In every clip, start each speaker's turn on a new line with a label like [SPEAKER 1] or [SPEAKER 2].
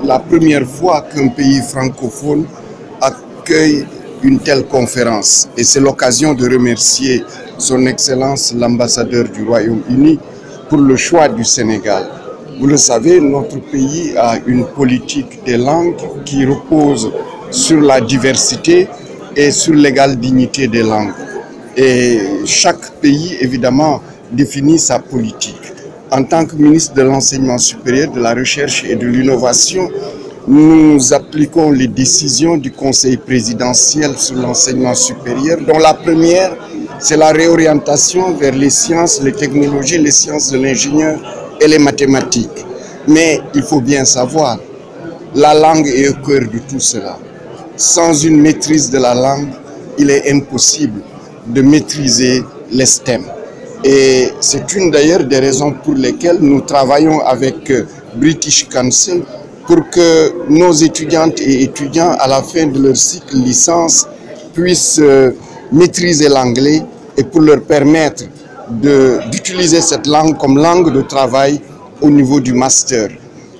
[SPEAKER 1] la première fois qu'un pays francophone accueille une telle conférence. Et c'est l'occasion de remercier Son Excellence l'ambassadeur du Royaume-Uni pour le choix du Sénégal. Vous le savez, notre pays a une politique des langues qui repose sur la diversité et sur l'égale dignité des langues. Et chaque pays, évidemment, définit sa politique. En tant que ministre de l'Enseignement supérieur, de la Recherche et de l'Innovation, nous appliquons les décisions du Conseil présidentiel sur l'enseignement supérieur, dont la première, c'est la réorientation vers les sciences, les technologies, les sciences de l'ingénieur et les mathématiques. Mais il faut bien savoir, la langue est au cœur de tout cela. Sans une maîtrise de la langue, il est impossible de maîtriser les STEM. Et c'est une d'ailleurs des raisons pour lesquelles nous travaillons avec British Council pour que nos étudiantes et étudiants, à la fin de leur cycle licence, puissent maîtriser l'anglais et pour leur permettre d'utiliser cette langue comme langue de travail au niveau du master.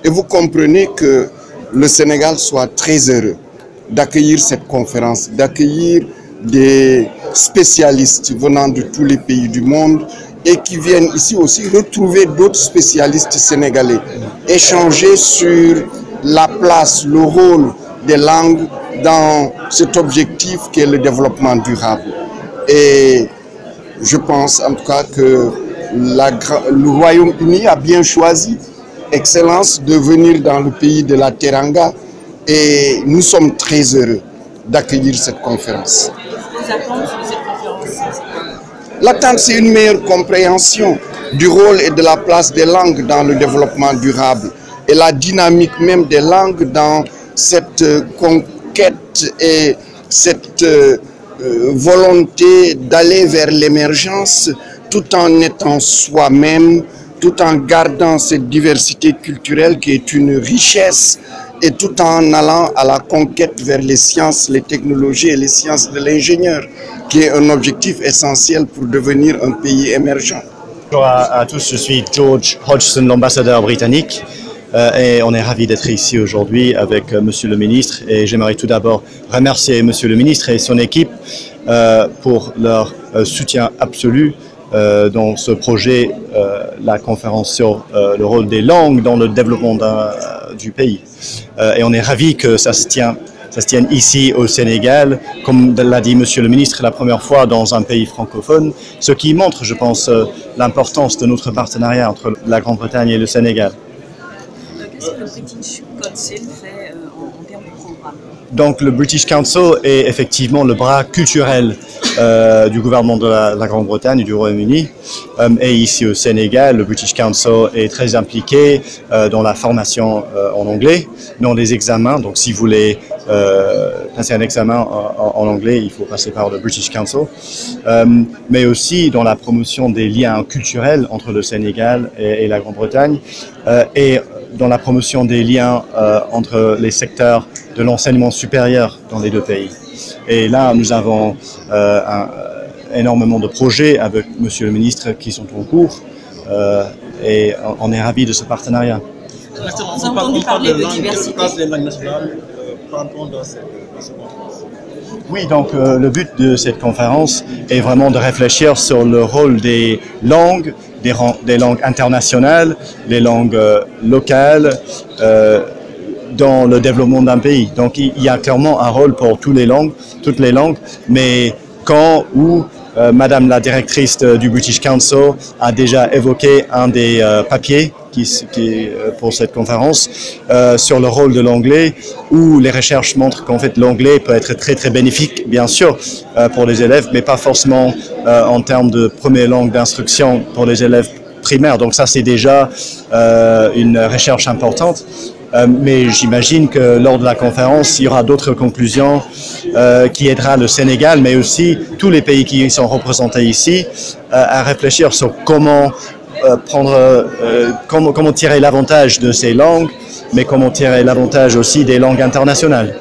[SPEAKER 1] Et vous comprenez que le Sénégal soit très heureux d'accueillir cette conférence, d'accueillir des spécialistes venant de tous les pays du monde et qui viennent ici aussi retrouver d'autres spécialistes sénégalais, échanger sur la place, le rôle des langues dans cet objectif qui est le développement durable. Et je pense en tout cas que le Royaume-Uni a bien choisi, Excellence, de venir dans le pays de la Teranga et nous sommes très heureux d'accueillir cette conférence. L'attente, c'est une meilleure compréhension du rôle et de la place des langues dans le développement durable et la dynamique même des langues dans cette conquête et cette volonté d'aller vers l'émergence tout en étant soi-même, tout en gardant cette diversité culturelle qui est une richesse et tout en allant à la conquête vers les sciences, les technologies et les sciences de l'ingénieur, qui est un objectif essentiel pour devenir un pays émergent.
[SPEAKER 2] Bonjour à tous, je suis George Hodgson, l'ambassadeur britannique, et on est ravis d'être ici aujourd'hui avec Monsieur le ministre. Et j'aimerais tout d'abord remercier Monsieur le ministre et son équipe pour leur soutien absolu dans ce projet, la conférence sur le rôle des langues dans le développement du pays. Et on est ravis que ça se tienne ici au Sénégal, comme l'a dit Monsieur le ministre, la première fois dans un pays francophone, ce qui montre, je pense, l'importance de notre partenariat entre la Grande-Bretagne et le Sénégal.
[SPEAKER 3] Qu'est-ce que le British Council fait en termes de programme?
[SPEAKER 2] Donc le British Council est effectivement le bras culturel du gouvernement de la Grande-Bretagne et du Royaume-Uni. Et ici au Sénégal, le British Council est très impliqué dans la formation en anglais, dans les examens. Donc si vous voulez passer un examen en anglais, il faut passer par le British Council. Mais aussi dans la promotion des liens culturels entre le Sénégal et la Grande-Bretagne. Et dans la promotion des liens entre les secteurs de l'enseignement supérieur dans les deux pays. Et là, nous avons énormément de projets avec Monsieur le ministre qui sont en cours et on est ravis de ce partenariat.
[SPEAKER 3] Vous avez entendu parler de diversité.
[SPEAKER 2] Oui, donc le but de cette conférence est vraiment de réfléchir sur le rôle des langues, des langues internationales, les langues locales, dans le développement d'un pays. Donc il y a clairement un rôle pour toutes les langues, mais quand ou Madame la directrice du British Council a déjà évoqué un des papiers pour cette conférence sur le rôle de l'anglais, où les recherches montrent qu'en fait l'anglais peut être très très bénéfique, bien sûr, pour les élèves, mais pas forcément en termes de première langue d'instruction pour les élèves primaires. Donc ça c'est déjà une recherche importante. Mais j'imagine que lors de la conférence, il y aura d'autres conclusions qui aidera le Sénégal, mais aussi tous les pays qui sont représentés ici, à réfléchir sur comment comment tirer l'avantage de ces langues, mais comment tirer l'avantage aussi des langues internationales.